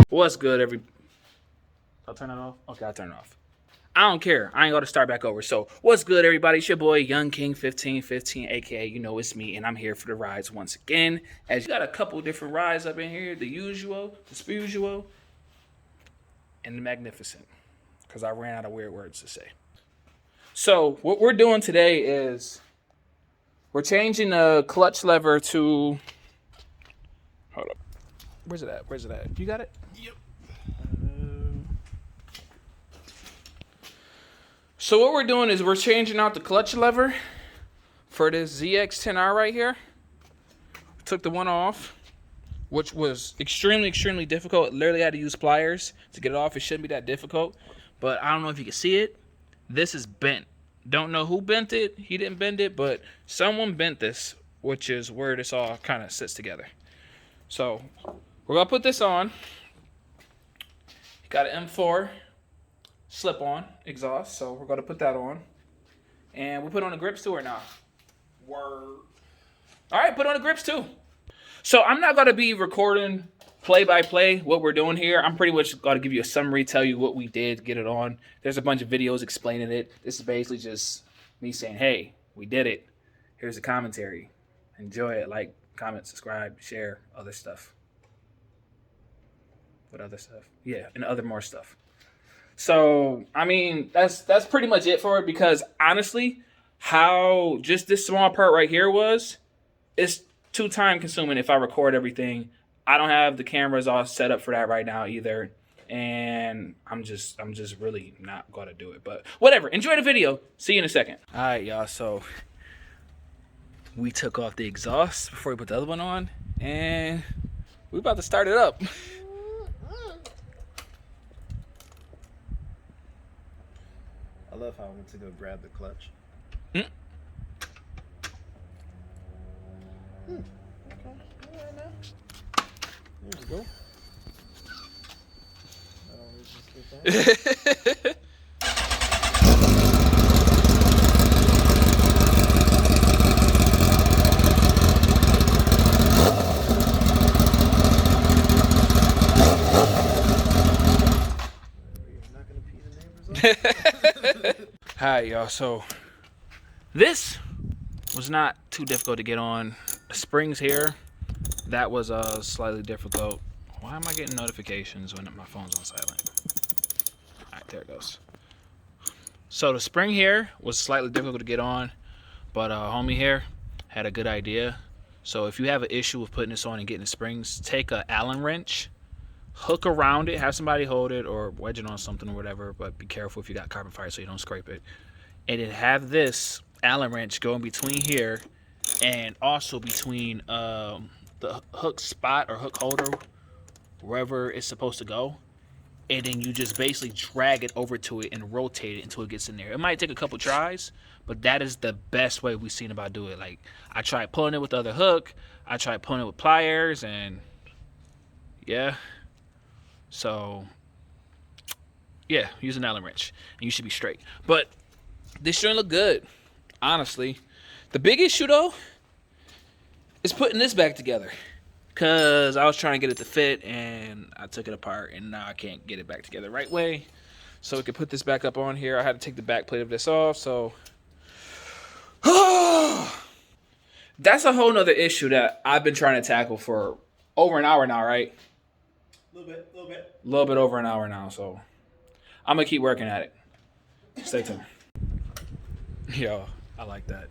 What's good, I'll turn it off? Okay, I'll turn it off. I don't care. I ain't got to start back over. So, what's good, everybody? It's your boy, Young King 1515, aka, you know, it's me, and I'm here for the rides once again. As you got a couple different rides up in here, the usual, the spiritual, and the magnificent, because I ran out of weird words to say. So, what we're doing today is we're changing the clutch lever to. Hold up. Where's it at? Where's it at? You got it? Yep. So what we're doing is we're changing out the clutch lever for this ZX10R right here. Took the one off, which was extremely difficult. Literally had to use pliers to get it off. It shouldn't be that difficult, but I don't know if you can see it. This is bent. Don't know who bent it. He didn't bend it, but someone bent this, which is where this all kind of sits together. So we're gonna put this on. Got an M4 slip-on exhaust, so we're gonna put that on, and we put on the grips too or not? Word. All right, put on the grips too. So I'm not gonna be recording play-by-play what we're doing here. I'm pretty much gonna give you a summary, tell you what we did, get it on. There's a bunch of videos explaining it. This is basically just me saying, hey, we did it. Here's the commentary. Enjoy it. Like, comment, subscribe, share, other stuff. What other stuff? Yeah, and other more stuff. So, I mean, that's pretty much it for it, because honestly, how just this small part right here was, it's too time consuming if I record everything. I don't have the cameras all set up for that right now either, and I'm just really not gonna do it. But whatever, enjoy the video. See you in a second. All right, y'all, so we took off the exhaust before we put the other one on, and we're about to start it up. I love how I went to go grab the clutch. Hmm? Okay, all right now. There we go. Not gonna pee the neighbors off? Alright, y'all, so this was not too difficult to get on. The springs here, that was slightly difficult. Why am I getting notifications when my phone's on silent? Alright, there it goes. So the spring here was slightly difficult to get on, but homie here had a good idea. So if you have an issue with putting this on and getting the springs, take a Allen wrench, hook around it, have somebody hold it or wedge it on something or whatever, but be careful if you got carbon fiber so you don't scrape it. And then have this Allen wrench go in between here and also between the hook spot or hook holder, wherever it's supposed to go. And then you just basically drag it over to it and rotate it until it gets in there. It might take a couple tries, but that is the best way we've seen about doing it. Like, I tried pulling it with the other hook, I tried pulling it with pliers, and yeah. So, yeah, use an Allen wrench, and you should be straight. But this shouldn't look good, honestly. The big issue, though, is putting this back together. Because I was trying to get it to fit, and I took it apart, and now I can't get it back together the right way. So we could put this back up on here. I had to take the back plate of this off, so... That's a whole nother issue that I've been trying to tackle for over an hour now, right? A little bit. A little bit over an hour now, so I'm gonna keep working at it. Stay tuned. Yo, I like that.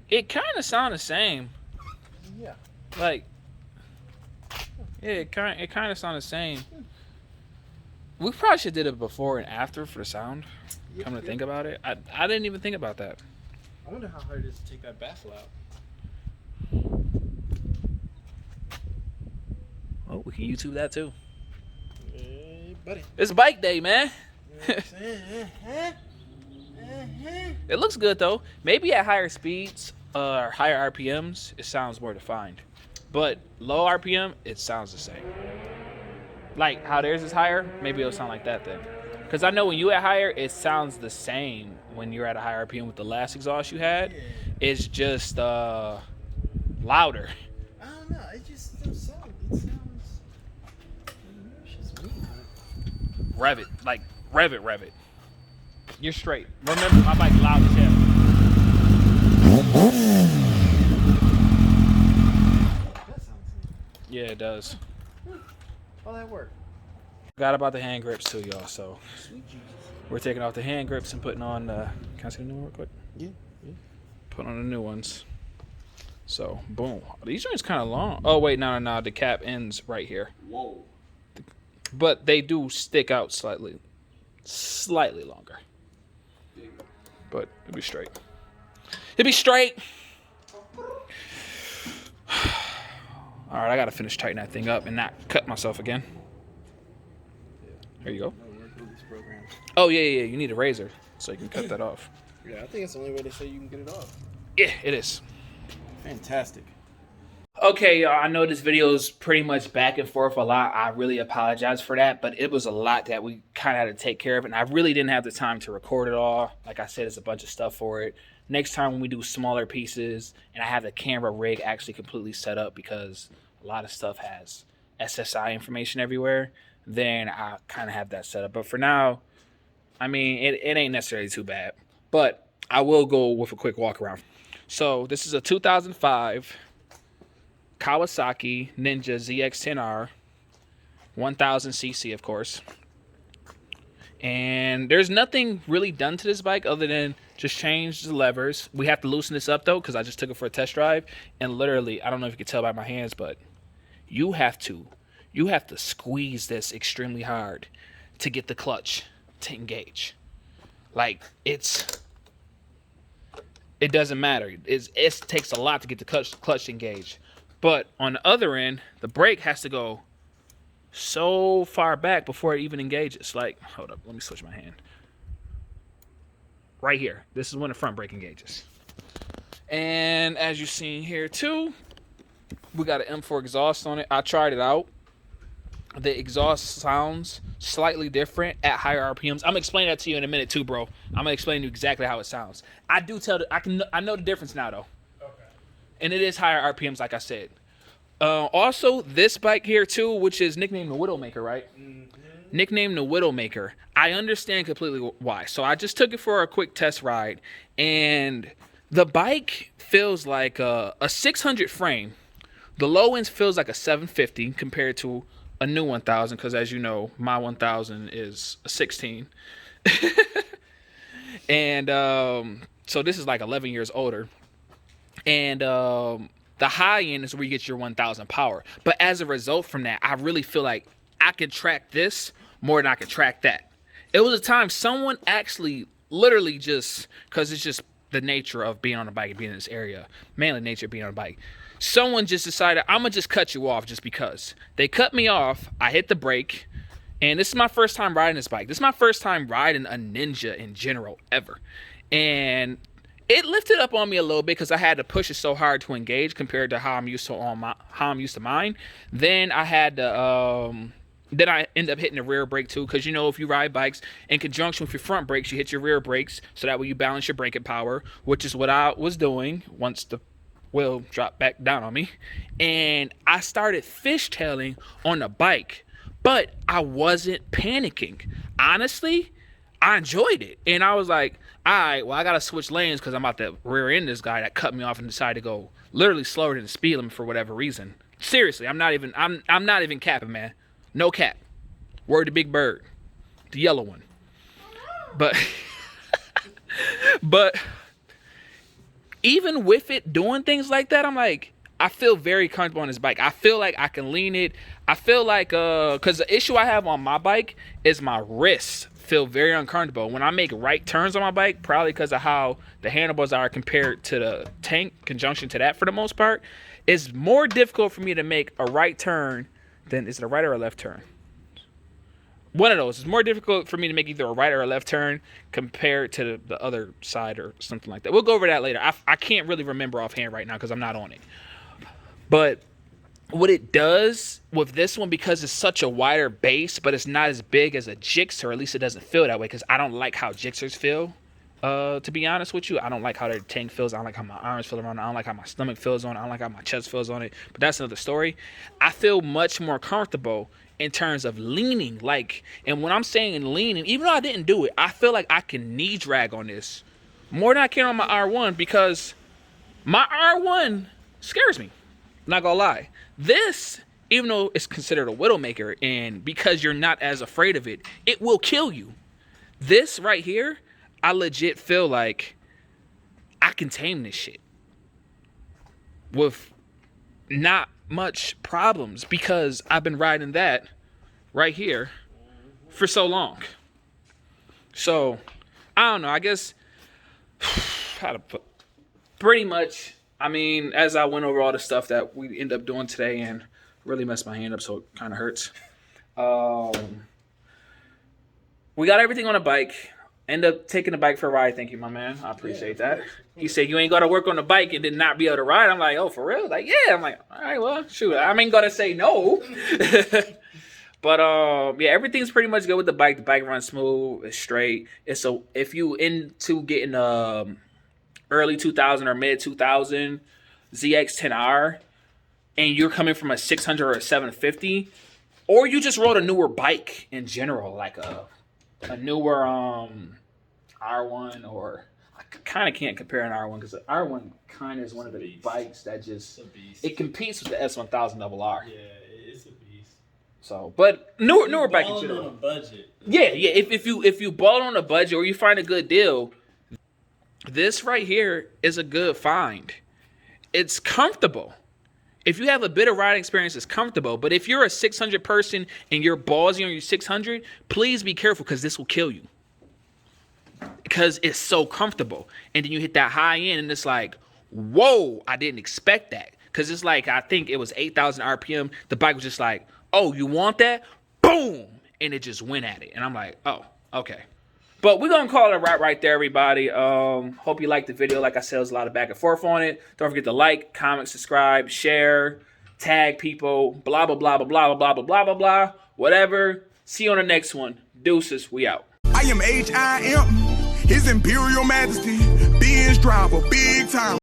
It kind of sound the same. Yeah. Like, yeah, it kind of sound the same. We probably should did it before and after for the sound. Yeah, Come to think about it, I didn't even think about that. I wonder how hard it is to take that baffle out. Oh, we can YouTube that too. Hey, buddy. It's bike day, man. You know what I'm saying? It looks good though. Maybe at higher speeds or higher RPMs, it sounds more defined. But low RPM, it sounds the same. Like how theirs is higher, maybe it'll sound like that then. Because I know when you at higher, it sounds the same when you're at a higher RPM with the last exhaust you had. Yeah. It's just louder. I don't know. It just doesn't sound. It sounds. It's just weird. Rev it. Like, rev it. You're straight. Remember, my bike's loud as hell. That sounds neat. Yeah, it does. All that work. Forgot about the hand grips too, y'all. So Sweet Jesus. we're taking off the hand grips and putting on the. Can I see the new one real quick? Yeah. Put on the new ones. So boom. These joints kind of long. Oh wait, no. The cap ends right here. Whoa. But they do stick out slightly longer. But it'll be straight. It'll be straight. All right, I gotta finish tightening that thing up and not cut myself again. There you go. Oh yeah. You need a razor so you can cut that off. Yeah, I think it's the only way they say you can get it off. Yeah, it is. Fantastic. Okay, y'all, I know this video is pretty much back and forth a lot. I really apologize for that, but it was a lot that we kind of had to take care of, and I really didn't have the time to record it all. Like I said, it's a bunch of stuff for it. Next time when we do smaller pieces, and I have the camera rig actually completely set up because a lot of stuff has SSI information everywhere, then I kind of have that set up. But for now, I mean, it ain't necessarily too bad. But I will go with a quick walk around. So this is a 2005 Kawasaki Ninja ZX10R, 1000cc, of course. And there's nothing really done to this bike other than just change the levers. We have to loosen this up though, because I just took it for a test drive, and literally, I don't know if you can tell by my hands, but you have to squeeze this extremely hard to get the clutch to engage. Like, it doesn't matter. It takes a lot to get the clutch engaged. But on the other end, the brake has to go so far back before it even engages. Like, hold up, let me switch my hand. Right here. This is when the front brake engages. And as you've seen here too, we got an M4 exhaust on it. I tried it out. The exhaust sounds slightly different at higher RPMs. I'm gonna explain that to you in a minute too, bro. I'm gonna explain to you exactly how it sounds. I know the difference now though. Okay. And it is higher RPMs, like I said. Also, this bike here too, which is nicknamed the Widowmaker, right? Mm-hmm. Nicknamed the Widowmaker. I understand completely why. So I just took it for a quick test ride, and the bike feels like a 600 frame. The low end feels like a 750 compared to a new 1000, because as you know, my 1000 is a 16. And so this is like 11 years older. And the high end is where you get your 1000 power. But as a result from that, I really feel like I could track this more than I could track that. It was a time someone actually literally just, because it's just the nature of being on a bike and being in this area, mainly nature of being on a bike, someone just decided, I'm gonna just cut you off just because. They cut me off, I hit the brake, and this is my first time riding this bike. This is my first time riding a Ninja in general ever. And it lifted up on me a little bit because I had to push it so hard to engage compared to how I'm used to mine. Then I had to then I end up hitting the rear brake too, because you know, if you ride bikes in conjunction with your front brakes, you hit your rear brakes so that way you balance your braking power, which is what I was doing once the wheel dropped back down on me. And I started fishtailing on the bike, but I wasn't panicking. Honestly, I enjoyed it. And I was like, all right, well, I got to switch lanes because I'm about to rear end this guy that cut me off and decided to go literally slower than the speed limit for whatever reason. Seriously, I'm not even capping, man. No cap. Word to Big Bird. The yellow one. But even with it doing things like that, I'm like, I feel very comfortable on this bike. I feel like I can lean it. I feel like, because the issue I have on my bike is my wrists feel very uncomfortable. When I make right turns on my bike, probably because of how the handlebars are compared to the tank, conjunction to that for the most part, it's more difficult for me to make a right turn than, is it a right or a left turn? One of those. It's more difficult for me to make either a right or a left turn compared to the other side or something like that. We'll go over that later. I can't really remember offhand right now because I'm not on it. But what it does with this one, because it's such a wider base, but it's not as big as a Gixxer, or at least it doesn't feel that way, because I don't like how Gixxers feel, to be honest with you. I don't like how their tank feels. I don't like how my arms feel around it. I don't like how my stomach feels on it. I don't like how my chest feels on it. But that's another story. I feel much more comfortable in terms of leaning. Like, and when I'm saying leaning, even though I didn't do it, I feel like I can knee drag on this more than I can on my R1, because my R1 scares me. Not gonna lie. This, even though it's considered a widowmaker, and because you're not as afraid of it, it will kill you. This right here, I legit feel like I can tame this shit with not much problems, because I've been riding that right here for so long. So, I don't know. I guess how to put, pretty much, I mean, as I went over all the stuff that we end up doing today and really messed my hand up, so it kind of hurts. We got everything on a bike. End up taking the bike for a ride. Thank you, my man. I appreciate that. He said, you ain't got to work on the bike and then not be able to ride. I'm like, oh, for real? Like, yeah. I'm like, all right, well, shoot. I ain't going to say no. But, yeah, everything's pretty much good with the bike. The bike runs smooth. It's straight. It's so if you into getting early 2000 or mid 2000 ZX10R, and you're coming from a 600 or a 750, or you just rode a newer bike in general, like a newer R1, or I kind of can't compare an R1 because the R1 kind of is one of the bikes that just, it competes with the S1000RR. Yeah, it's a beast. So, but newer bike in general. On a budget. Yeah. If you ball on a budget or you find a good deal, this right here is a good find. It's comfortable. If you have a bit of riding experience, it's comfortable. But if you're a 600 person and you're ballsy on your 600, please be careful, because this will kill you. Because it's so comfortable. And then you hit that high end and it's like, whoa, I didn't expect that. Because it's like, I think it was 8,000 RPM. The bike was just like, oh, you want that? Boom! And it just went at it. And I'm like, oh, okay. But we're going to call it a wrap right there, everybody. Hope you liked the video. Like I said, there's a lot of back and forth on it. Don't forget to like, comment, subscribe, share, tag people, blah, blah, blah, blah, blah, blah, blah, blah, blah, blah, whatever. See you on the next one. Deuces, we out. I am H.I.M., His Imperial Majesty, Benz driver, big time.